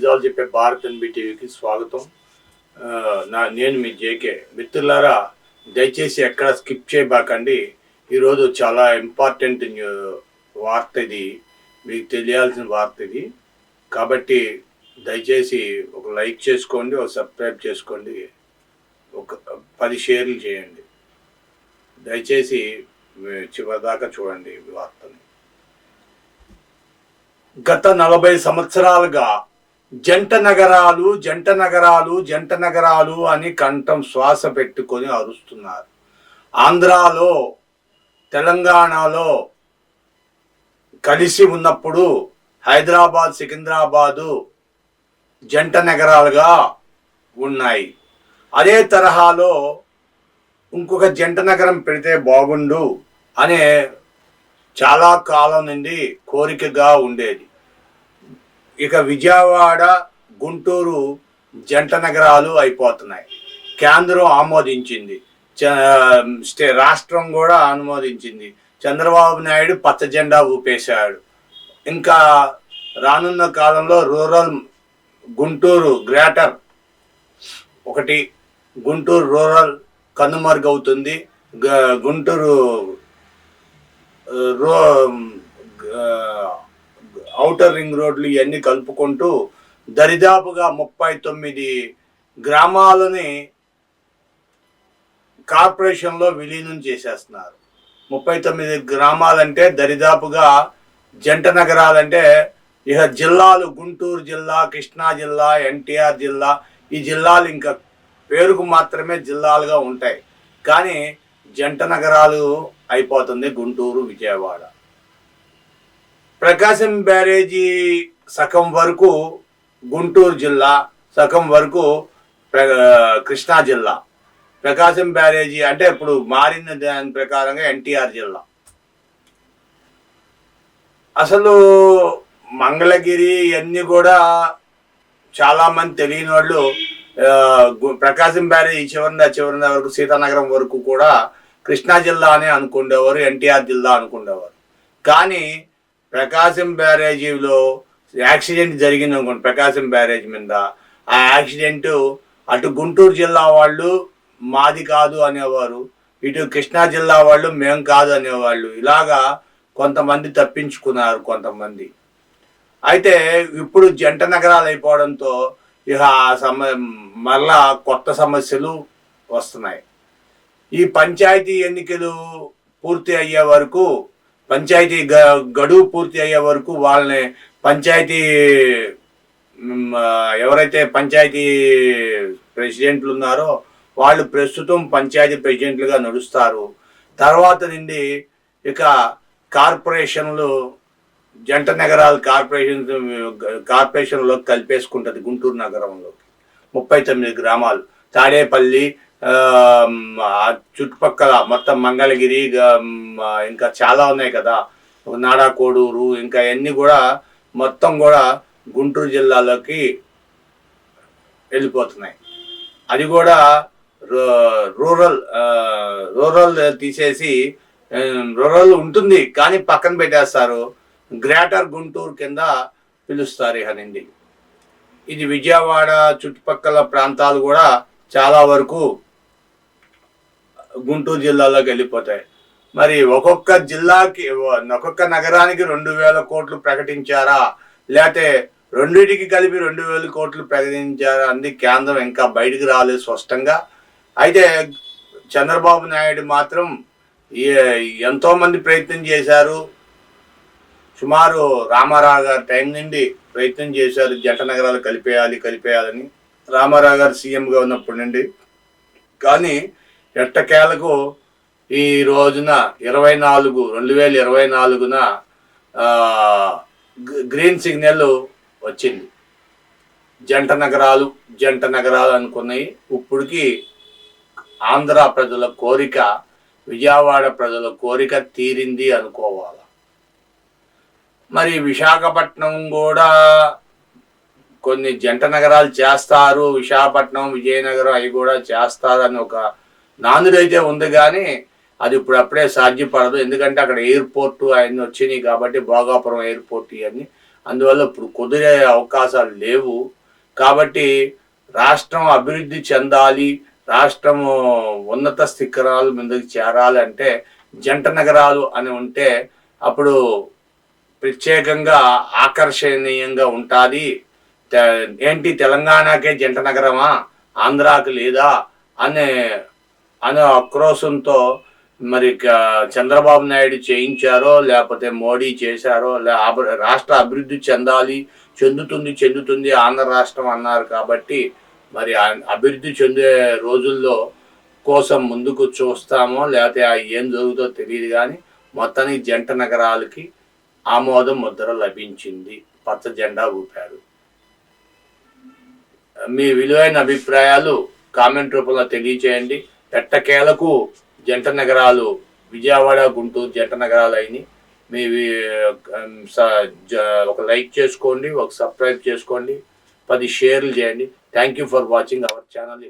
నిజాలు చెప్పే భారత్ ఎన్బి టీవీకి స్వాగతం. నేను మీ జేకే. మిత్రులారా, దయచేసి ఎక్కడ స్కిప్ చేయబాకండి. ఈరోజు చాలా ఇంపార్టెంట్ వార్త ఇది, మీకు తెలియాల్సిన వార్త ఇది. కాబట్టి దయచేసి ఒక లైక్ చేసుకోండి, ఒక సబ్స్క్రైబ్ చేసుకోండి, ఒక 10 షేర్లు చేయండి. దయచేసి చివరిదాకా చూడండి వార్తని. గత 40 సంవత్సరాలుగా జంట నగరాలు అని కంఠం శ్వాస పెట్టుకొని అరుస్తున్నారు. ఆంధ్రాలో తెలంగాణలో కలిసి ఉన్నప్పుడు హైదరాబాద్ సికింద్రాబాదు జంట నగరాలుగా ఉన్నాయి. అదే తరహాలో ఇంకొక జంట నగరం పెడితే బాగుండు అనే చాలా కాలం నుండి కోరికగా ఉండేది. ఇక విజయవాడ, గుంటూరు జంట నగరాలు అయిపోతున్నాయి. కేంద్రం ఆమోదించింది, రాష్ట్రం కూడా ఆమోదించింది. చంద్రబాబు నాయుడు పచ్చ జెండా ఊపేశాడు. ఇంకా రానున్న కాలంలో రూరల్ గుంటూరు గ్రేటర్ ఒకటి, గుంటూరు రూరల్ కనుమరుగవుతుంది. గుంటూరు ఔటర్ రింగ్ రోడ్లు ఇవన్నీ కలుపుకుంటూ దరిదాపుగా 39 గ్రామాలని కార్పొరేషన్లో విలీనం చేసేస్తున్నారు. 39 గ్రామాలంటే దరిదాపుగా జంట నగరాలంటే ఇక జిల్లాలు గుంటూరు జిల్లా, కృష్ణా జిల్లా, ఎన్టీఆర్ జిల్లా, ఈ జిల్లాలు ఇంకా పేరుకు మాత్రమే జిల్లాలుగా ఉంటాయి. కానీ జంట నగరాలు అయిపోతుంది గుంటూరు, విజయవాడ. ప్రకాశం బ్యారేజీ సగం వరకు గుంటూరు జిల్లా, సగం వరకు కృష్ణా జిల్లా. ప్రకాశం బ్యారేజీ అంటే ఇప్పుడు మారిన దాని ప్రకారంగా ఎన్టీఆర్ జిల్లా. అసలు మంగళగిరి ఇవన్నీ కూడా చాలామంది తెలియని వాళ్ళు ప్రకాశం బ్యారేజీ చివరిన వరకు, సీతానగరం వరకు కూడా కృష్ణా జిల్లా అని అనుకునేవారు, ఎన్టీఆర్ జిల్లా అనుకునేవారు. కానీ ప్రకాశం బ్యారేజీలో యాక్సిడెంట్ జరిగింది అనుకోండి, ప్రకాశం బ్యారేజీ మీద ఆ యాక్సిడెంట్ అటు గుంటూరు జిల్లా వాళ్ళు మాది కాదు అనేవారు, ఇటు కృష్ణా జిల్లా వాళ్ళు మేం కాదు అనేవాళ్ళు. ఇలాగా కొంతమంది తప్పించుకున్నారు కొంతమంది. అయితే ఇప్పుడు జంట నగరాలు అయిపోవడంతో ఇక మళ్ళా కొత్త సమస్యలు వస్తున్నాయి. ఈ పంచాయతీ ఎన్నికలు పూర్తి అయ్యే వరకు, పంచాయతీ గడువు పూర్తి అయ్యే వరకు వాళ్ళని పంచాయతీ ఎవరైతే పంచాయతీ ప్రెసిడెంట్లు ఉన్నారో వాళ్ళు ప్రస్తుతం పంచాయతీ ప్రెసిడెంట్లుగా నడుస్తారు. తర్వాత నుండి ఇక కార్పొరేషన్లు, జంట నగరాలు కార్పొరేషన్లోకి కలిపేసుకుంటుంది. గుంటూరు నగరంలోకి 39 గ్రామాలు, తాడేపల్లి చుట్టుపక్కల మొత్తం మంగళగిరి, ఇంకా చాలా ఉన్నాయి కదా, నాడా కోడూరు, ఇంకా అన్నీ కూడా మొత్తం కూడా గుంటూరు జిల్లాలోకి వెళ్ళిపోతున్నాయి. అది కూడా రూరల్ తీసేసి, రూరల్ ఉంటుంది కానీ పక్కన పెట్టేస్తారు, గ్రేటర్ గుంటూరు కింద పిలుస్తారు ఇక నుండి. ఇది విజయవాడ చుట్టుపక్కల ప్రాంతాలు కూడా చాలా వరకు గుంటూరు జిల్లాలోకి వెళ్ళిపోతాయి. మరి ఒక్కొక్క జిల్లాకి, ఒక్కొక్క నగరానికి 2000 కోట్లు ప్రకటించారా, లేకపోతే రెండింటికి కలిపి 2000 కోట్లు ప్రకటించారా అంది కేంద్రం ఇంకా బయటికి రాలేదు స్పష్టంగా. అయితే చంద్రబాబు నాయుడు మాత్రం ఎంతో మంది ప్రయత్నం చేశారు. సుమారు రామారావు గారి టైం నుండి ప్రయత్నం చేశారు జంట నగరాలు కలిపేయాలని, రామారావు గారు సీఎంగా ఉన్నప్పటి నుండి. కానీ ఎట్టకేలకు ఈ రోజున 2024న గ్రీన్ సిగ్నల్ వచ్చింది. జంట నగరాలు అనుకున్నాయి. ఇప్పటికి ఆంధ్ర ప్రజల కోరిక, విజయవాడ ప్రజల కోరిక తీరింది అనుకోవాలి. మరి విశాఖపట్నం కూడా కొన్ని జంట నగరాలు చేస్తారు, విశాఖపట్నం, విజయనగరం అవి కూడా చేస్తారు అని ఒక నానుడైతే ఉంది. కానీ అది ఇప్పుడు అప్పుడే సాధ్యపడదు. ఎందుకంటే అక్కడ ఎయిర్పోర్టు అవన్నీ వచ్చినాయి కాబట్టి, భోగాపురం ఎయిర్పోర్ట్ ఇవన్నీ, అందువల్ల ఇప్పుడు కుదిరే అవకాశాలు లేవు. కాబట్టి రాష్ట్రం అభివృద్ధి చెందాలి, రాష్ట్రము ఉన్నత శిఖరాలు ముందుకు చేరాలంటే జంట నగరాలు అని ఉంటే అప్పుడు ప్రత్యేకంగా ఆకర్షణీయంగా ఉంటుంది. ఏంటి తెలంగాణకే జంట నగరమా, ఆంధ్రాకి లేదా అనే అనే ఆక్రోశంతో మరి చంద్రబాబు నాయుడు చేయించారో లేకపోతే మోడీ చేశారో, రాష్ట్ర అభివృద్ధి చెందుతుంది ఆంధ్ర రాష్ట్రం అన్నారు. కాబట్టి మరి అభివృద్ధి చెందే రోజుల్లో కోసం ముందుకు చూస్తామో లేకపోతే ఏం జరుగుతుందో తెలియదు. కానీ మొత్తానికి జంట నగరాలకి ఆమోదం ముద్ర లభించింది, పచ్చ జెండా ఊపారు. మీ విలువైన అభిప్రాయాలు కామెంట్ రూపంలో తెలియచేయండి. ఎట్టకేలకు జంట నగరాలు విజయవాడ, గుంటూరు జంట నగరాలు అయినాయి. మీ ఒక లైక్ చేసుకోండి, ఒక సబ్స్క్రైబ్ చేసుకోండి, 10 షేర్లు చేయండి. Thank you for watching our channel.